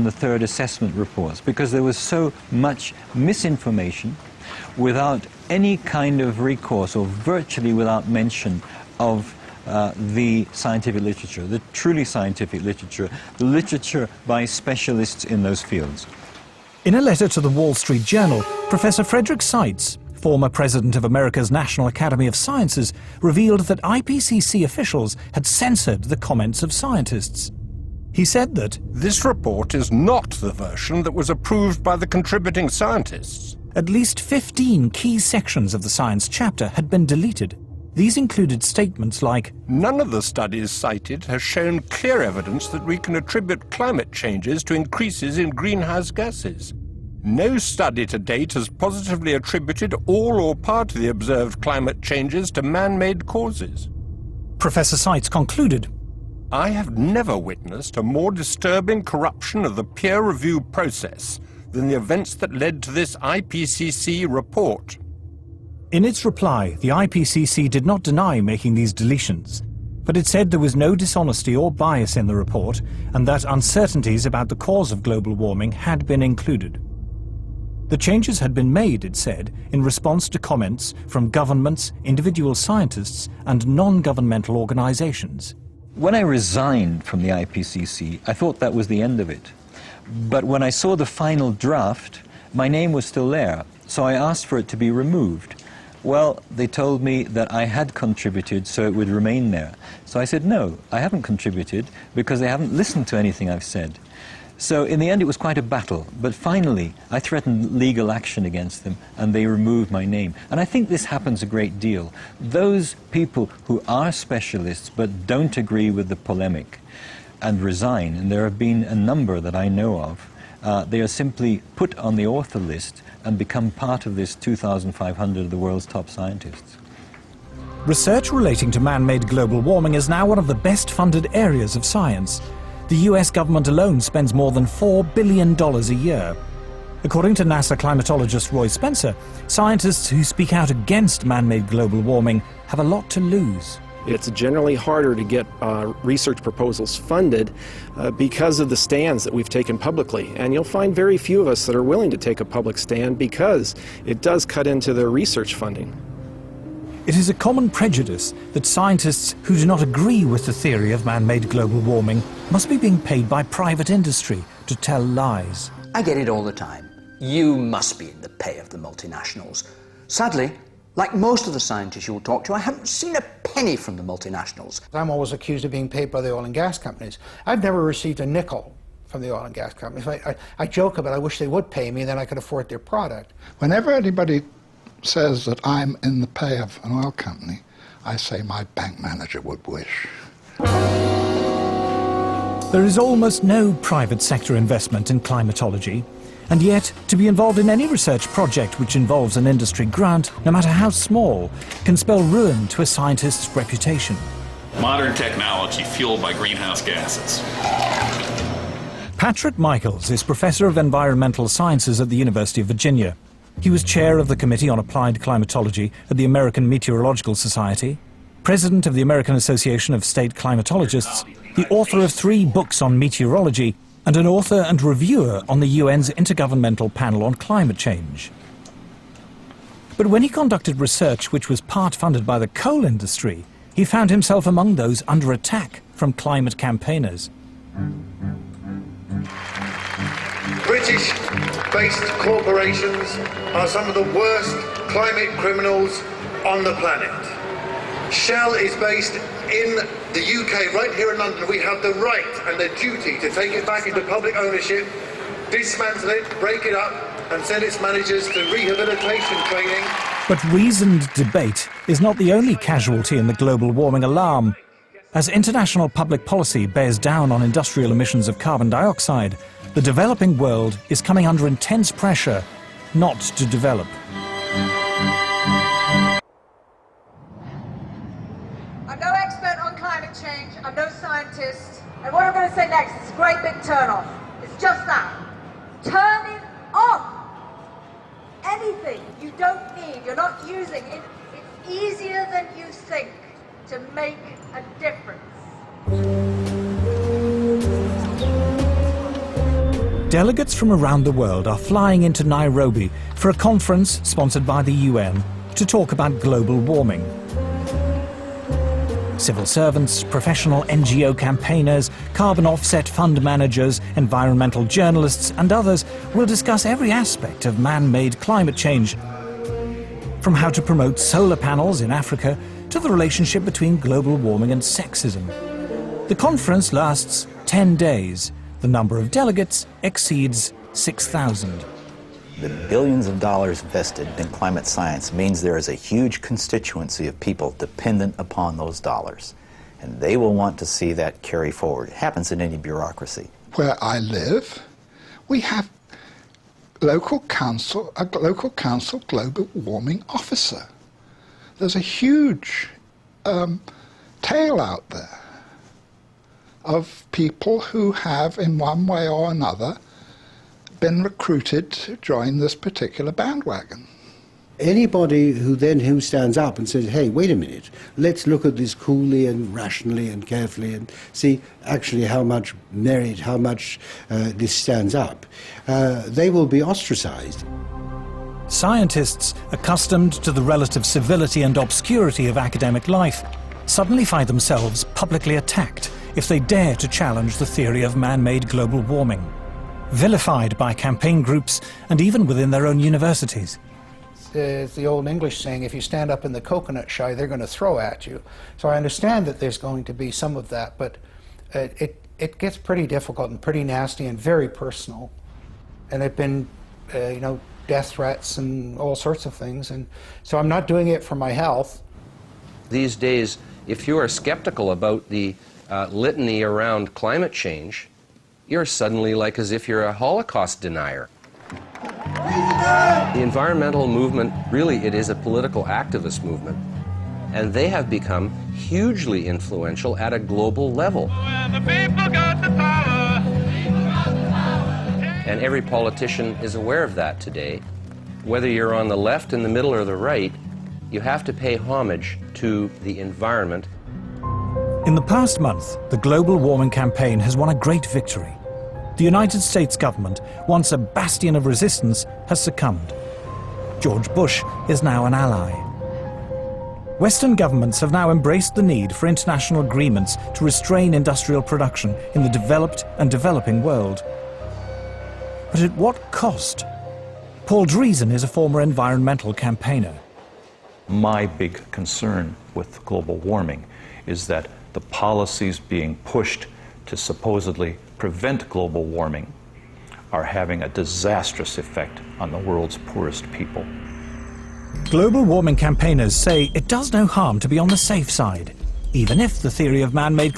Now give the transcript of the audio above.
and the third assessment reports, because there was so much misinformation without any kind of recourse, or virtually without mention of the scientific literature, the truly scientific literature, the literature by specialists in those fields. In a letter to the Wall Street Journal, Professor Frederick Seitz, former president of America's National Academy of Sciences, revealed that IPCC officials had censored the comments of scientists. He said that this report is not the version that was approved by the contributing scientists. At least 15 key sections of the science chapter had been deleted. These included statements like, none of the studies cited has shown clear evidence that we can attribute climate changes to increases in greenhouse gases. No study to date has positively attributed all or part of the observed climate changes to man-made causes. Professor Seitz concluded, I have never witnessed a more disturbing corruption of the peer review process than the events that led to this IPCC report. In its reply, the IPCC did not deny making these deletions, but it said there was no dishonesty or bias in the report and that uncertainties about the cause of global warming had been included. The changes had been made, it said, in response to comments from governments, individual scientists and non-governmental organizations. When I resigned from the IPCC, I thought that was the end of it. But when I saw the final draft, my name was still there, so I asked for it to be removed. Well, they told me that I had contributed, so it would remain there. So I said, no, I haven't contributed, because they haven't listened to anything I've said. So in the end, it was quite a battle. But finally, I threatened legal action against them, and they removed my name. And I think this happens a great deal. Those people who are specialists but don't agree with the polemic and resign, and there have been a number that I know of, they are simply put on the author list and become part of this 2,500 of the world's top scientists. Research relating to man-made global warming is now one of the best-funded areas of science. The US government alone spends more than $4 billion a year. According to NASA climatologist Roy Spencer, scientists who speak out against man-made global warming have a lot to lose. It's generally harder to get research proposals funded because of the stands that we've taken publicly. And you'll find very few of us that are willing to take a public stand because it does cut into their research funding. It is a common prejudice that scientists who do not agree with the theory of man-made global warming must be being paid by private industry to tell lies. I get it all the time. You must be in the pay of the multinationals. Sadly, like most of the scientists you'll talk to, I haven't seen a penny from the multinationals. I'm always accused of being paid by the oil and gas companies. I've never received a nickel from the oil and gas companies. I joke about I wish they would pay me, then I could afford their product. Whenever anybody says that I'm in the pay of an oil company, I say my bank manager would wish. There is almost no private sector investment in climatology, and yet to be involved in any research project which involves an industry grant, no matter how small, can spell ruin to a scientist's reputation. Modern technology fueled by greenhouse gases. Patrick Michaels is Professor of Environmental Sciences at the University of Virginia. He was chair of the Committee on Applied Climatology at the American Meteorological Society, president of the American Association of State Climatologists, the author of 3 books on meteorology, and an author and reviewer on the UN's Intergovernmental Panel on Climate Change. But when he conducted research which was part funded by the coal industry, he found himself among those under attack from climate campaigners. British-based corporations are some of the worst climate criminals on the planet. Shell is based in the UK, right here in London. We have the right and the duty to take it back into public ownership, dismantle it, break it up, and send its managers to rehabilitation training. But reasoned debate is not the only casualty in the global warming alarm. As international public policy bears down on industrial emissions of carbon dioxide, the developing world is coming under intense pressure not to develop. I'm no expert on climate change, I'm no scientist, and what I'm going to say next is a great big turn-off. It's just that. Turn it off! Anything you don't need, you're not using it, it's easier than you think to make a difference. Delegates from around the world are flying into Nairobi for a conference sponsored by the UN to talk about global warming. Civil servants, professional NGO campaigners, carbon offset fund managers, environmental journalists and others will discuss every aspect of man-made climate change, from how to promote solar panels in Africa to the relationship between global warming and sexism. The conference lasts 10 days. The number of delegates exceeds 6,000. The billions of dollars invested in climate science means there is a huge constituency of people dependent upon those dollars. And they will want to see that carry forward. It happens in any bureaucracy. Where I live, we have a local council global warming officer. There's a huge tail out there of people who have, in one way or another, been recruited to join this particular bandwagon. Anybody who stands up and says, hey, wait a minute, let's look at this coolly and rationally and carefully and see actually how much merit, how much this stands up, they will be ostracized. Scientists, accustomed to the relative civility and obscurity of academic life, suddenly find themselves publicly attacked if they dare to challenge the theory of man-made global warming, vilified by campaign groups and even within their own universities. It's the old English saying, if you stand up in the coconut shy, they're going to throw at you. So I understand that there's going to be some of that, but it gets pretty difficult and pretty nasty and very personal. And there've been, death threats and all sorts of things. And so I'm not doing it for my health. These days, if you are skeptical about the litany around climate change, you're suddenly like as if you're a Holocaust denier. The environmental movement, really, it is a political activist movement, and they have become hugely influential at a global level. And every politician is aware of that today. Whether you're on the left, in the middle, or the right, you have to pay homage to the environment. In the past month, the global warming campaign has won a great victory. The United States government, once a bastion of resistance, has succumbed. George Bush is now an ally. Western governments have now embraced the need for international agreements to restrain industrial production in the developed and developing world. But at what cost? Paul Driesen is a former environmental campaigner. My big concern with global warming is that the policies being pushed to supposedly prevent global warming are having a disastrous effect on the world's poorest people. Global warming campaigners say it does no harm to be on the safe side, even if the theory of man-made